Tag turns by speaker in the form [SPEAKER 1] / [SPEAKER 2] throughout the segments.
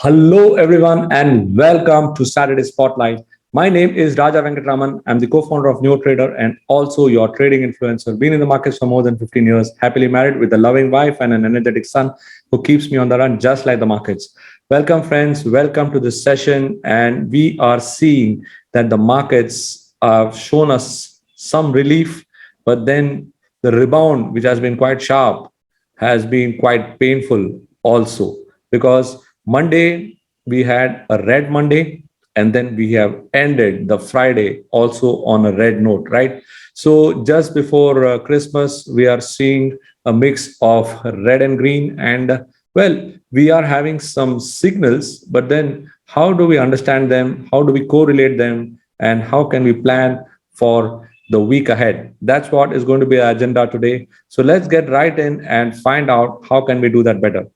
[SPEAKER 1] Hello, everyone, and welcome to Saturday Spotlight. My name is Raja Venkatraman. I'm the co founder of NeoTrader and also your trading influencer. Been in the markets for more than 15 years, happily married with a loving wife and an energetic son who keeps me on the run just like the markets. Welcome, friends. Welcome to this session. And we are seeing that the markets have shown us some relief, but then the rebound, which has been quite sharp, has been quite painful also because Monday we had a red Monday, and then we have ended the Friday also on a red note, right? So just before Christmas, we are seeing a mix of red and green, and well, we are having some signals, but then how do we understand them? How do we correlate them? And how can we plan for the week ahead? That's what is going to be our agenda today. So let's get right in and find out how can we do that better.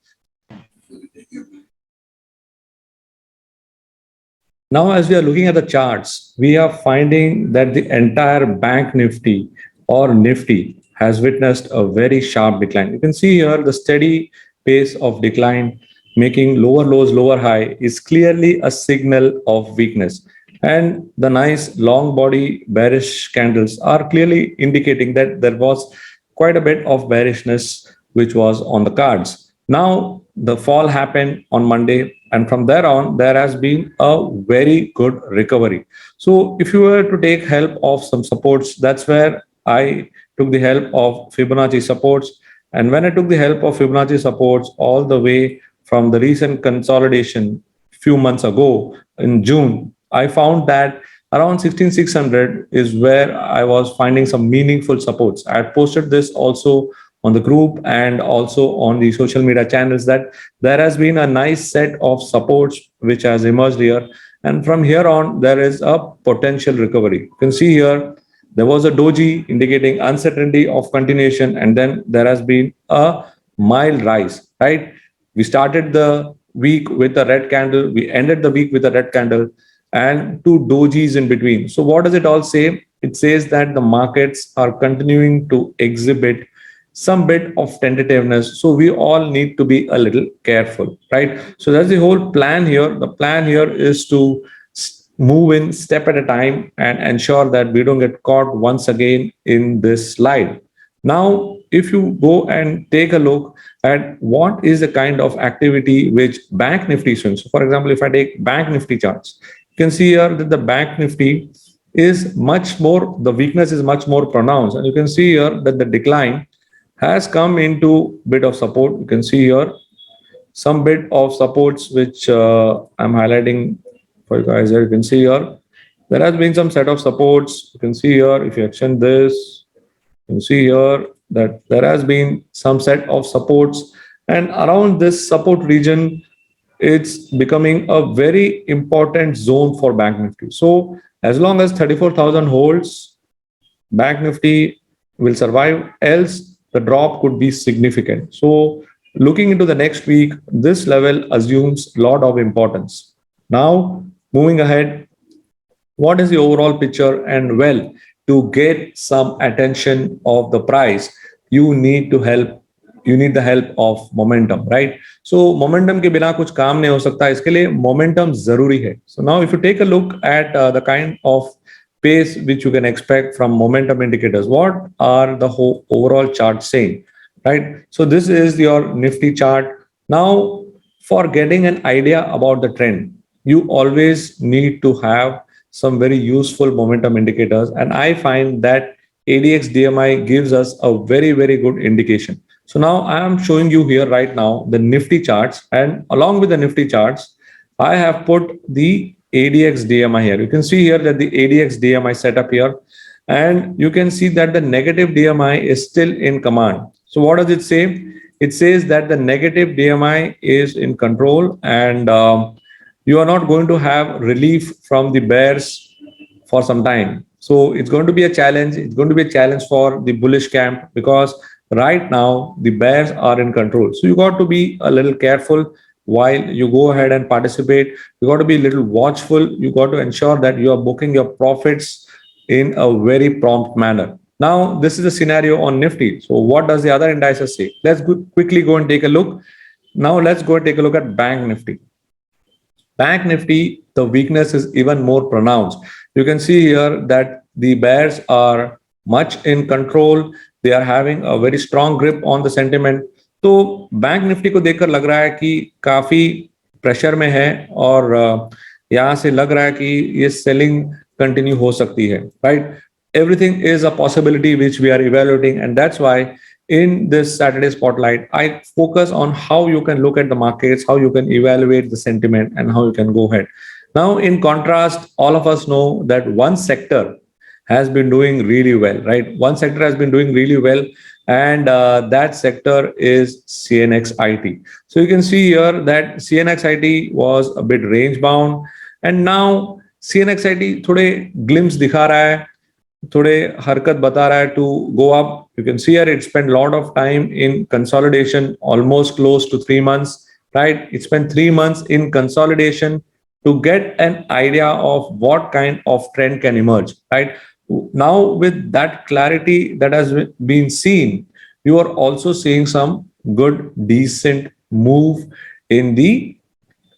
[SPEAKER 1] Now, as we are looking at the charts, we are finding that the entire bank nifty or nifty has witnessed a very sharp decline. You can see here the steady pace of decline, making lower lows, lower high, is clearly a signal of weakness. And the nice long body bearish candles are clearly indicating that there was quite a bit of bearishness which was on the cards. Now, the fall happened on Monday, and from there on, there has been a very good recovery. So, if you were to take help of some supports, that's where I took the help of Fibonacci supports. And when I took the help of Fibonacci supports all the way from the recent consolidation few months ago in June, I found that around 16600 is where I was finding some meaningful supports. I had posted this also on the group and also on the social media channels that there has been a nice set of supports which has emerged here. And from here on, there is a potential recovery. You can see here, there was a doji indicating uncertainty of continuation, and then there has been a mild rise, right? We started the week with a red candle, we ended the week with a red candle, and two dojis in between. So, what does it all say? It says that the markets are continuing to exhibit some bit of tentativeness. So we all need to be a little careful, right? So that's the whole plan here. The plan here is to move in step at a time and ensure that we don't get caught once again in this slide. Now, if you go and take a look at what is the kind of activity which Bank Nifty swings. So for example, if I take Bank Nifty charts, you can see here that the Bank Nifty is much more, the weakness is much more pronounced. And you can see here that the decline has come into bit of support. You can see here some bit of supports which I'm highlighting for you guys here. You can see here there has been some set of supports. You can see here if you extend this, you can see here that there has been some set of supports, and around this support region, it's becoming a very important zone for Bank Nifty. So as long as 34,000 holds, Bank Nifty will survive, else the drop could be significant. So looking into the next week, this level assumes a lot of importance. Now, moving ahead, what is the overall picture? And well, to get some attention of the price, you need to help you need the help of momentum, right? So momentum के बिना कुछ काम नहीं हो सकता, इसके लिए momentum जरूरी है. So now if you take a look at the kind of pace which you can expect from momentum indicators, what are the whole overall chart saying, right? So this is your Nifty chart. Now, for getting an idea about the trend, you always need to have some very useful momentum indicators, and I find that ADX DMI gives us a very, very good indication. So now I am showing you here right now the Nifty charts, and along with the Nifty charts, I have put the ADX DMI here. You can see here that the ADX DMI setup here, and you can see that the negative DMI is still in command. So what does it say? It says that the negative DMI is in control, and you are not going to have relief from the bears for some time. So it's going to be a challenge. It's going to be a challenge for the bullish camp because right now the bears are in control. So you got to be a little careful while you go ahead and participate. You got to be a little watchful. You got to ensure that you are booking your profits in a very prompt manner. Now, this is the scenario on Nifty. So what does the other indices say? Let's quickly go and take a look. Now let's go and take a look at Bank Nifty. Bank Nifty, the weakness is even more pronounced. You can see here that the bears are much in control. They are having a very strong grip on the sentiment. तो bank Nifty को देखकर लग रहा है कि काफी pressure में है और यहाँ से लग रहा है कि ये सेलिंग कंटिन्यू हो सकती है, right? Everything is a possibility which we are evaluating, and that's why in this Saturday spotlight I focus on how you can look at the markets, how you can evaluate the sentiment, and how you can go ahead. Now in contrast, all of us know that one sector has been doing really well, right? One sector has been doing really well, and that sector is CNX IT. So you can see here that CNX IT was a bit range bound, and now CNX IT थोड़े glimpse दिखा रहा है, थोड़े हरकत बता रहा है to go up. You can see here it spent a lot of time in consolidation, almost close to 3 months, right? It spent 3 months in consolidation to get an idea of what kind of trend can emerge, right? Now with that clarity that has been seen, you are also seeing some good decent move in the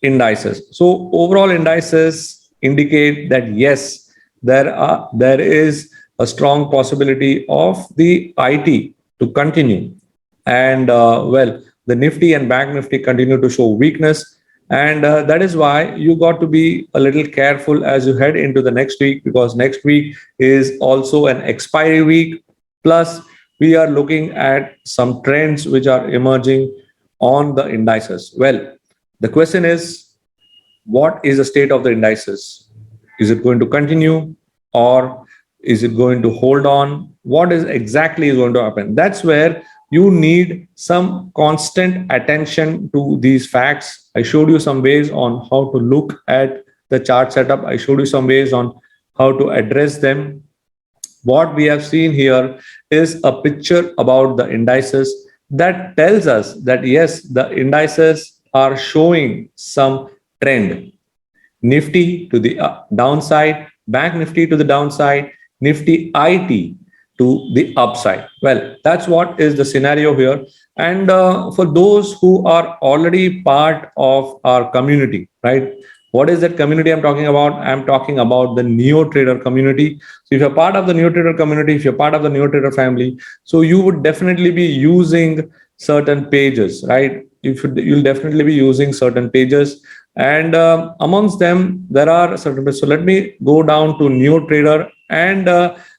[SPEAKER 1] indices. So overall indices indicate that yes, there is a strong possibility of the IT to continue, and the Nifty and Bank Nifty continue to show weakness, and that is why you got to be a little careful as you head into the next week, because next week is also an expiry week, plus we are looking at some trends which are emerging on the indices. Well, the question is, what is the state of the indices? Is it going to continue, or is it going to hold on? What is exactly going to happen? That's where you need some constant attention to these facts. I showed you some ways on how to look at the chart setup. I showed you some ways on how to address them. What we have seen here is a picture about the indices that tells us that yes, the indices are showing some trend. Nifty to the downside, Bank Nifty to the downside, Nifty IT to the upside. Well, that's what is the scenario here. And for those who are already part of our community, right? What is that community I'm talking about? I'm talking about the Neo Trader community. So if you're part of the Neo Trader community, if you're part of the Neo Trader family, so you would definitely be using certain pages, right? You'll definitely be using certain pages, and amongst them there are certain. So let me go down to Neo Trader, and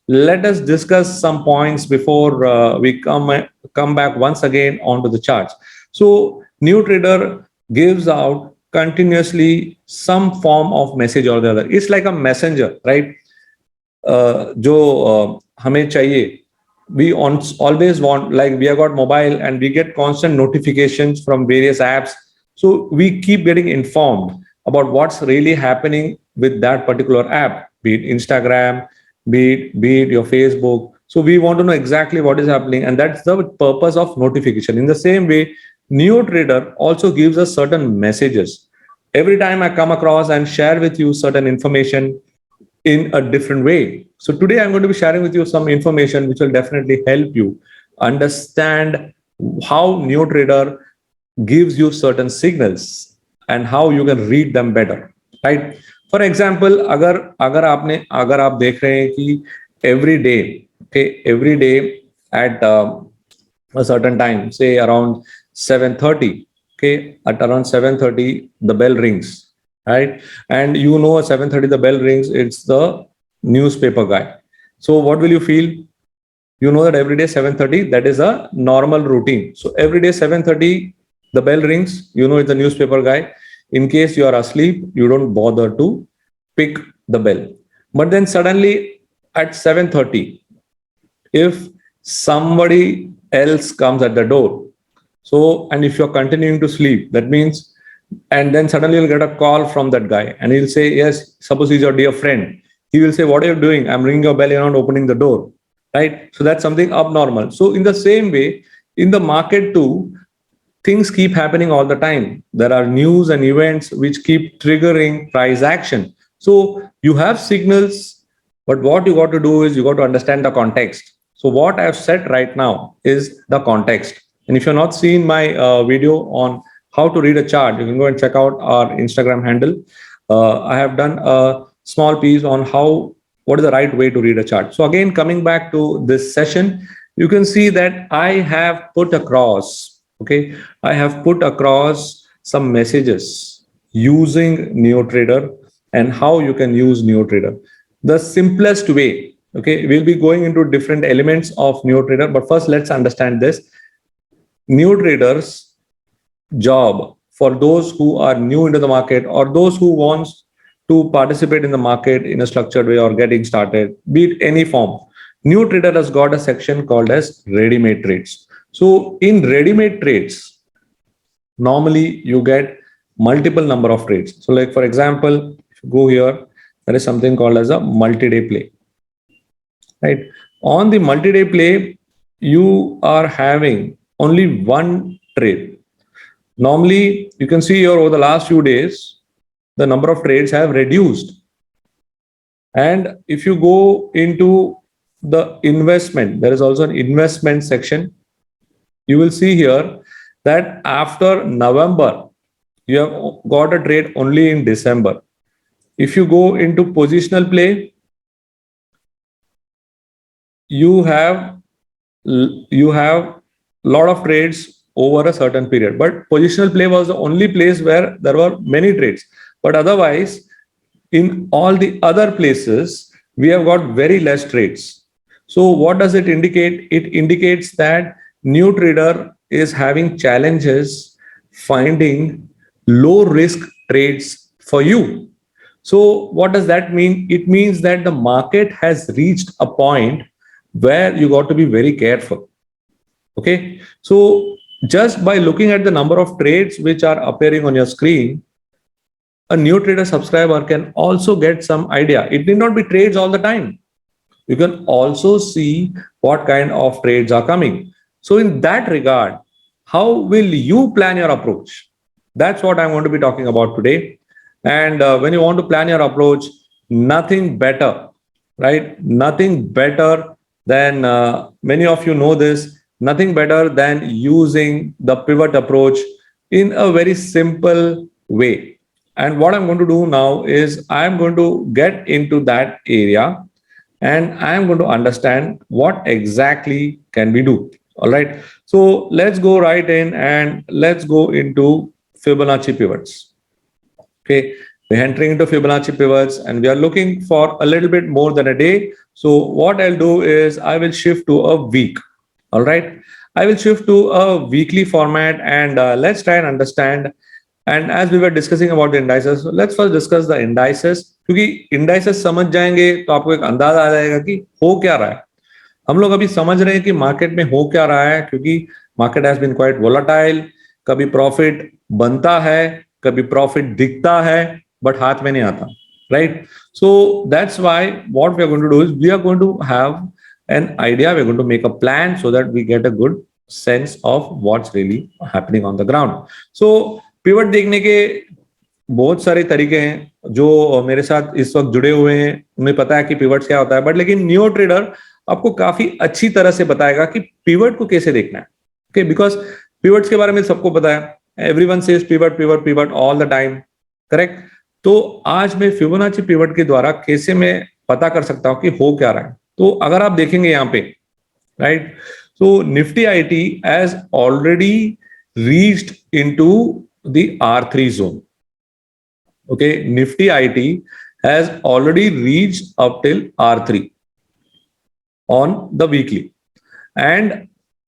[SPEAKER 1] let us discuss some points before we come back once again onto the charts. So Neo Trader gives out continuously some form of message or the other. It's like a messenger, right? जो हमें चाहिए, we always want, like we have got mobile and we get constant notifications from various apps, so we keep getting informed about what's really happening with that particular app, be it Instagram, be it your Facebook. So we want to know exactly what is happening, and that's the purpose of notification. In the same way, Neo Trader also gives us certain messages. Every time I come across and share with you certain information in a different way. So today I'm going to be sharing with you some information which will definitely help you understand how Neo Trader gives you certain signals and how you can read them better, right? For example, अगर आप देख रहे हैं कि every day at a certain time, say around 7:30, okay, at around 7:30 the bell rings, right? And you know at 7:30 the bell rings, it's the newspaper guy. So what will you feel? You know that every day 7:30, that is a normal routine. So every day 7:30 the bell rings, you know it's the newspaper guy. In case you are asleep, you don't bother to pick the bell. But then suddenly at 7:30, if somebody else comes at the door, so, and if you're continuing to sleep, that means, and then suddenly you'll get a call from that guy and he'll say, yes, suppose he's your dear friend. He will say, what are you doing? I'm ringing your bell, you're not opening the door, right? So that's something abnormal. So in the same way, in the market too, things keep happening all the time. There are news and events which keep triggering price action. So you have signals, but what you got to do is you got to understand the context. So what I've said right now is the context. And if you're not seen my video on how to read a chart, you can go and check out our Instagram handle. I have done a small piece on what is the right way to read a chart. So again, coming back to this session, you can see that I have put across, okay, I have put across some messages using NeoTrader and how you can use NeoTrader. The simplest way, okay, we'll be going into different elements of NeoTrader, but first let's understand this. NeoTrader's job, for those who are new into the market or those who wants to participate in the market in a structured way or getting started, be it any form, NeoTrader has got a section called as ready-made trades. So in ready-made trades, normally you get multiple number of trades. So like for example, if you go here, there is something called as a multi-day play, right? On the multi-day play, you are having only one trade. Normally, you can see here over the last few days, the number of trades have reduced. And if you go into the investment, there is also an investment section. You will see here that after November, you have got a trade only in December. If you go into positional play, you have lot of trades over a certain period, but positional play was the only place where there were many trades. But otherwise, in all the other places, we have got very less trades. So what does it indicate? It indicates that NeoTrader is having challenges finding low risk trades for you. So what does that mean? It means that the market has reached a point where you got to be very careful. Okay, so just by looking at the number of trades which are appearing on your screen, a NeoTrader subscriber can also get some idea. It need not be trades all the time. You can also see what kind of trades are coming. So in that regard, how will you plan your approach? That's what I'm going to be talking about today. And when you want to plan your approach, nothing better, right? Nothing better than, many of you know this, nothing better than using the pivot approach in a very simple way. And what I'm going to do now is I'm going to get into that area and I'm going to understand what exactly can we do. All right. So let's go right in and let's go into Fibonacci pivots. Okay. We're entering into Fibonacci pivots and we are looking for a little bit more than a day. So what I'll do is I will shift to a week. All right. I will shift to a weekly format and let's try and understand. And as we were discussing about the indices, so let's first discuss the indices. क्योंकि indices समझ जाएंगे तो आपको एक अंदाजा आ जाएगा कि हो क्या रहा है. हम लोग अभी समझ रहे हैं कि मार्केट में हो क्या रहा है, क्योंकि market has been quite volatile. कभी प्रॉफिट बनता है, कभी प्रॉफिट दिखता है, बट हाथ में नहीं आता, right? So that's why what we are going to do is we are going to have an idea, we're going to make a plan so that we get a good sense of what's really happening on the ground. So pivot देखने के बहुत सारे तरीके हैं. जो मेरे साथ इस वक्त जुड़े हुए हैं उन्हें पता है कि पिवट्स क्या होता है, बट लेकिन NeoTrader आपको काफी अच्छी तरह से बताएगा कि पिवट को कैसे देखना है. ओके, बिकॉज पिवट्स के बारे में सबको पता है. Everyone says pivot pivot pivot all the time, correct? तो आज मैं फिबोनाची पिवट के द्वारा कैसे मैं पता कर सकता हूं कि हो क्या रहा है. तो अगर आप देखेंगे यहाँ पे, right, so Nifty IT has already reached into the R3 zone. Okay, Nifty IT has already reached up till R3 on the weekly. And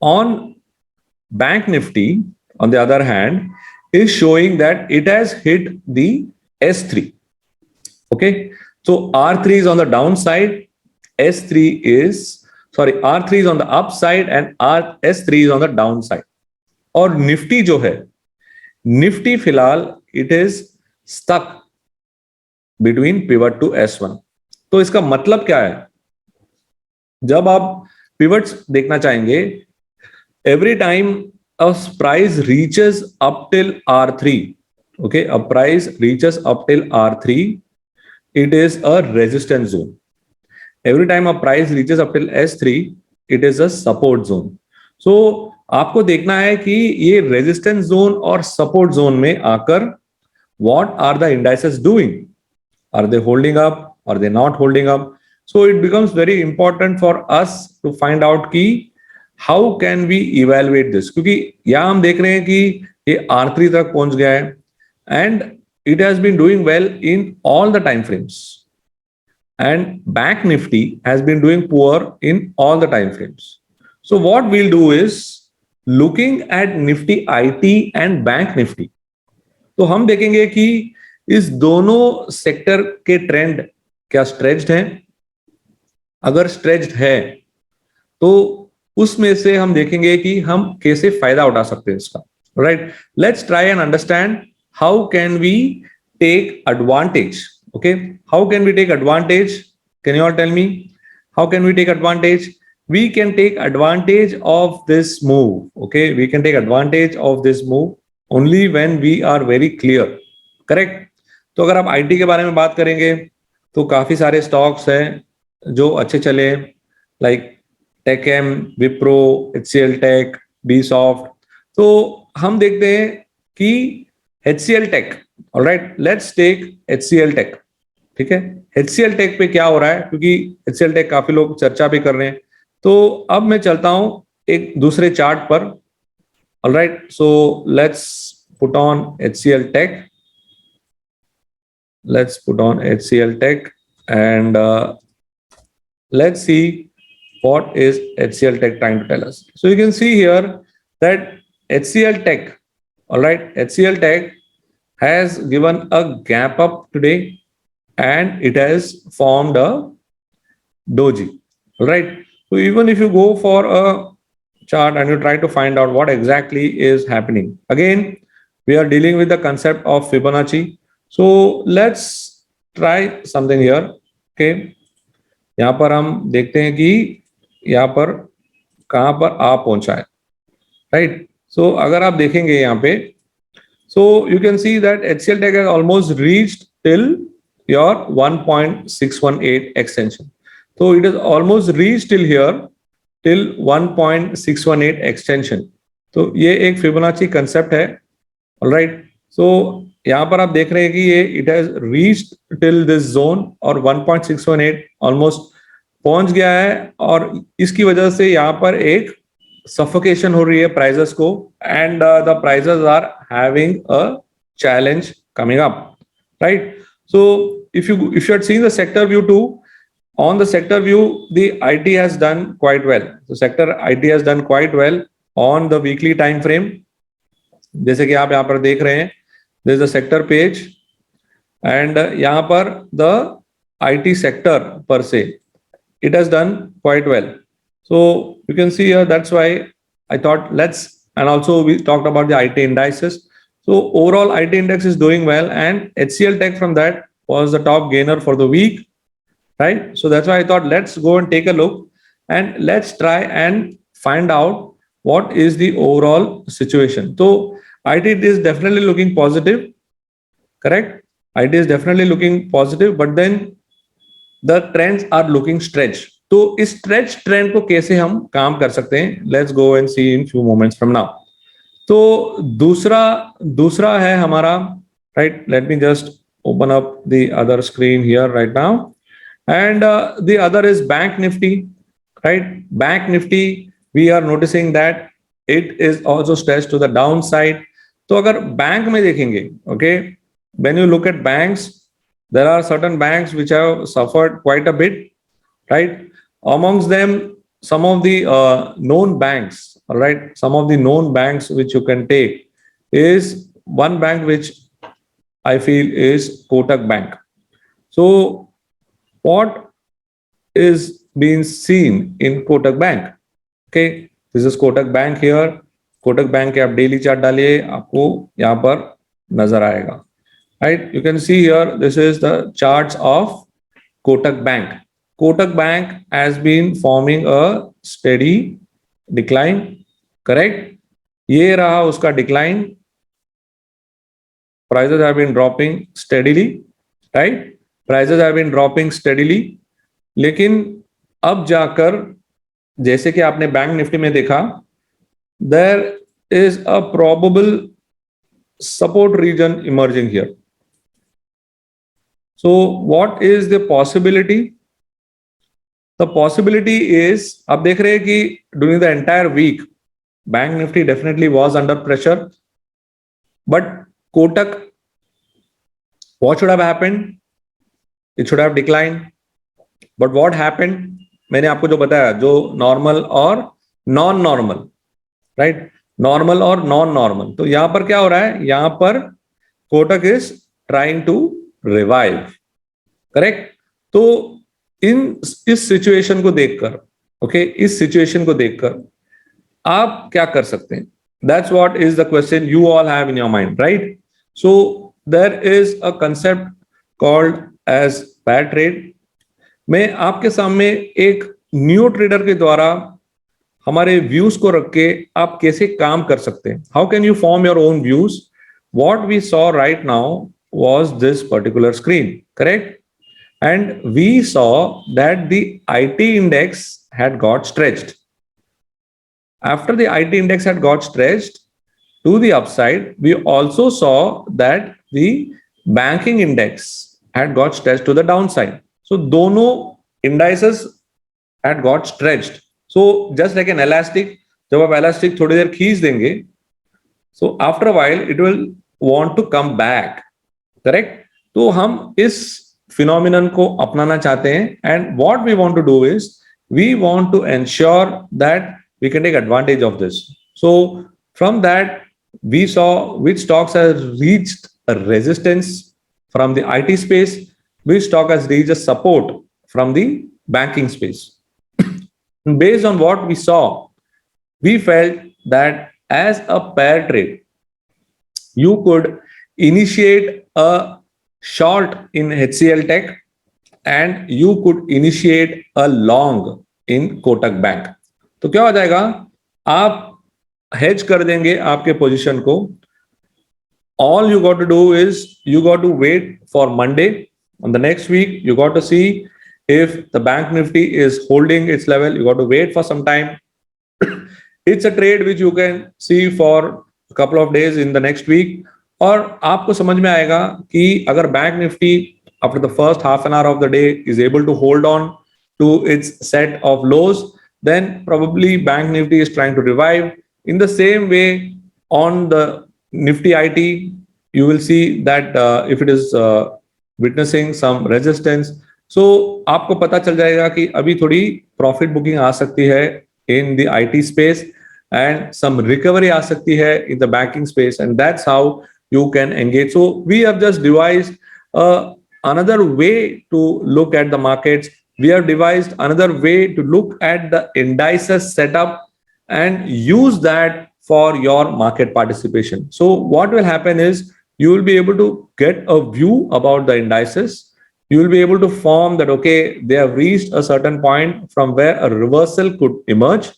[SPEAKER 1] on Bank Nifty, on the other hand, is showing that it has hit the S3. Okay, so R3 is on the downside, R3 is on the upside and S3 is on the downside. और Nifty जो है, Nifty फिलहाल it is stuck between pivot to S1. तो इसका मतलब क्या है? जब आप पिवट्स देखना चाहेंगे, every time a price reaches up till R3, okay, a price reaches up till R3, it is a resistance zone. Every time a price reaches up till S3, it is a support zone. So आपको देखना है कि ये resistance zone और support zone में आकर what are the indices doing, are they holding up, are they not holding up. So it becomes very important for us to find out की how can we evaluate this, क्योंकि यहां हम देख रहे हैं कि ये R3 तक पहुंच गया है and it has been doing well in all the time frames, and bank nifty has been doing poor in all the time frames. So what we'll do is looking at nifty IT and bank nifty, तो हम देखेंगे कि इस दोनों sector के trend क्या stretched हैं. अगर स्ट्रेच्ड है तो उसमें से हम देखेंगे कि हम कैसे फायदा उठा सकते हैं इसका. Right, let's try and understand how can we take advantage. Okay, how can we take advantage? Can you all tell me how can we take advantage? We can take advantage of this move. Okay, we can take advantage of this move only when we are very clear. Correct. तो अगर आप IT के बारे में बात करेंगे तो काफी सारे स्टॉक्स हैं जो अच्छे चले, like TechM, Wipro, HCL Tech, B soft. तो हम देखते हैं कि HCL Tech, alright, let's take HCL Tech. ठीक है, HCL टेक पे क्या हो रहा है, क्योंकि HCL टेक काफी लोग चर्चा भी कर रहे हैं. तो अब मैं चलता हूं एक दूसरे चार्ट पर. Alright, so let's put on HCL tech. Let's put on HCL tech and let's see what is HCL Tech trying to tell us. So you can see here that HCL Tech, all right, HCL Tech has given a gap up today and it has formed a doji, all right. So even if you go for a chart and you try to find out what exactly is happening, again we are dealing with the concept of Fibonacci. So let's try something here. Okay, यहाँ पर हम देखते हैं कि यहाँ पर कहाँ पर आ पहुंचा है. राइट, सो अगर आप देखेंगे यहाँ पे, so you can see that HCL Tech has almost reached till your 1.618 extension. So it has almost reached till here till 1.618 extension. तो ये एक फिबोनाची कंसेप्ट है. ऑलराइट, सो यहाँ पर आप देख रहे हैं कि ये it has reached till this zone और 1.618 ऑलमोस्ट पहुंच गया है और इसकी वजह से यहाँ पर एक सफोकेशन हो रही है प्राइसेस को and the prices are having a challenge coming up. Right, so if you had seen the sector view too, on the sector view the IT has done quite well. The sector IT has done quite well on the weekly time frame. जैसे कि आप यहाँ पर देख रहे हैं, there is a sector page and यहाँ पर the IT sector per se, it has done quite well. So you can see here, that's why I thought let's, and also we talked about the IT indices. So overall IT index is doing well and HCL Tech from that was the top gainer for the week, right? So that's why I thought let's go and take a look and let's try and find out what is the overall situation. So IT is definitely looking positive, correct? IT is definitely looking positive, but then the trends are looking stretched. तो इस stretch trend को कैसे हम काम कर सकते हैं, let's go and see in few moments from now. तो दूसरा है हमारा, right, let me just open up the other screen here right now and the other is bank Nifty. Right, bank Nifty we are noticing that it is also stretched to the down side. तो अगर bank में देखेंगे, okay, when you look at banks, there are certain banks which have suffered quite a bit, right? Amongst them, some of the known banks, all right, some of the known banks which you can take is one bank which I feel is Kotak Bank. So what is being seen in Kotak Bank? Okay, this is Kotak Bank here. Kotak Bank के आप daily chart डालिए, आपको यहाँ पर नजर आएगा. Right, you can see here, this is the charts of Kotak Bank. Kotak Bank has been forming a steady decline, correct? ये रहा उसका decline. Prices have been dropping steadily, right? Prices have been dropping steadily. लेकिन अब जाकर जैसे कि आपने bank Nifty में देखा there is a probable support region emerging here. So what is the possibility? The possibility is, आप देख रहे हैं कि during the entire week, Bank Nifty definitely was under pressure, but Kotak, what should have happened? It should have declined. But what happened? मैंने आपको जो बताया, जो नॉर्मल और नॉन नॉर्मल, राइट, नॉर्मल और नॉन नॉर्मल, तो यहां पर क्या हो रहा है? यहां पर Kotak is trying to revive, correct? तो इस सिचुएशन को देखकर, ओके, इस सिचुएशन को देखकर आप क्या कर सकते हैं? That's what is the question you all have in your mind, right? So there is a concept called as pair trade. मैं आपके सामने एक न्यू ट्रेडर के द्वारा हमारे व्यूज को रख के आप कैसे काम कर सकते हैं, how can you form your own views. What we saw right now was this particular screen, correct? And we saw that the IT index had got stretched. After the IT index had got stretched to the upside, we also saw that the banking index had got stretched to the downside. So dono indices had got stretched. So just like an elastic, जब आप elastic थोड़ी देर खींच देंगे, so after a while it will want to come back, correct? तो हम इस phenomenon को अपनाना चाहते हैं, and what we want to do is we want to ensure that we can take advantage of this. So from that we saw which stocks have reached a resistance from the IT space, which stock has reached a support from the banking space. And based on what we saw, we felt that as a pair trade, you could initiate a short in HCL Tech and you could initiate a long in Kotak Bank. तो क्या हो जाएगा? आप hedge कर देंगे आपके position को. All you got to do is you got to wait for Monday on the next week. You got to see if the Bank Nifty is holding its level. You got to wait for some time. It's a trade which you can see for a couple of days in the next week. और आपको समझ में आएगा कि अगर bank Nifty after the first half an hour of the day is able to hold on to its set of lows, then probably bank nifty is trying to revive. In the same way, on the nifty IT, you will see that if it is witnessing some resistance, so आपको पता चल जाएगा कि अभी थोड़ी profit booking आ सकती है in the IT space and some recovery आ सकती है in the banking space, and that's how you can engage. So we have just devised another way to look at the markets. We have devised another way to look at the indices setup and use that for your market participation. So what will happen is you will be able to get a view about the indices. You will be able to form that, okay, they have reached a certain point from where a reversal could emerge,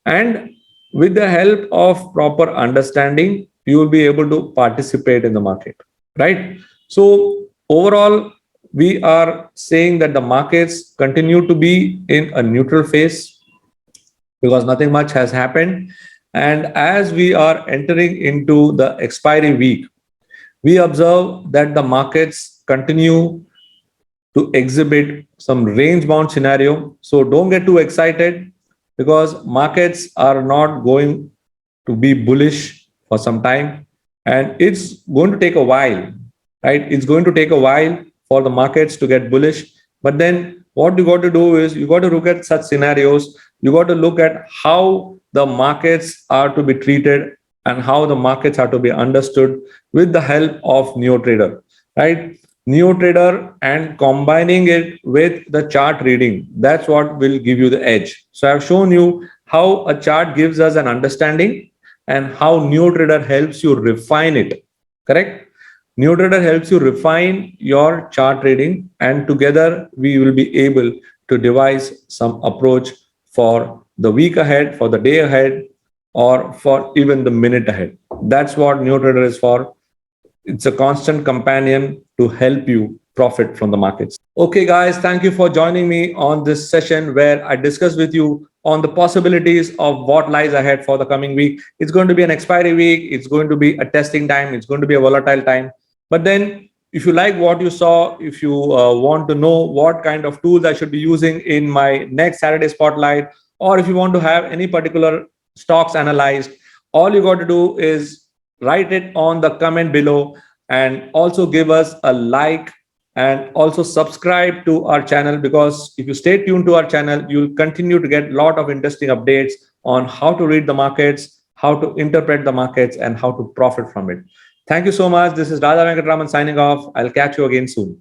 [SPEAKER 1] and with the help of proper understanding, you will be able to participate in the market, right? So overall, we are saying that the markets continue to be in a neutral phase because nothing much has happened. And as we are entering into the expiry week, we observe that the markets continue to exhibit some range bound scenario. So don't get too excited because markets are not going to be bullish for some time, and it's going to take a while, right? It's going to take a while for the markets to get bullish. But then what you got to do is you got to look at such scenarios. You got to look at how the markets are to be treated and how the markets are to be understood with the help of NeoTrader, right? NeoTrader and combining it with the chart reading, that's what will give you the edge. So I've shown you how a chart gives us an understanding and how NeoTrader helps you refine it, correct? NeoTrader helps you refine your chart reading, and together we will be able to devise some approach for the week ahead, for the day ahead, or for even the minute ahead. That's what NeoTrader is for. It's a constant companion to help you profit from the markets. Okay, guys, thank you for joining me on this session where I discuss with you on the possibilities of what lies ahead for the coming week. It's going to be an expiry week. It's going to be a testing time. It's going to be a volatile time. But then, if you like what you saw, if you want to know what kind of tools I should be using in my next Saturday Spotlight, or if you want to have any particular stocks analyzed, all you got to do is write it on the comment below, and also give us a like, and also subscribe to our channel, because if you stay tuned to our channel, you'll continue to get a lot of interesting updates on how to read the markets, how to interpret the markets, and how to profit from it. Thank you so much. This is Raja Venkatraman signing off. I'll catch you again soon.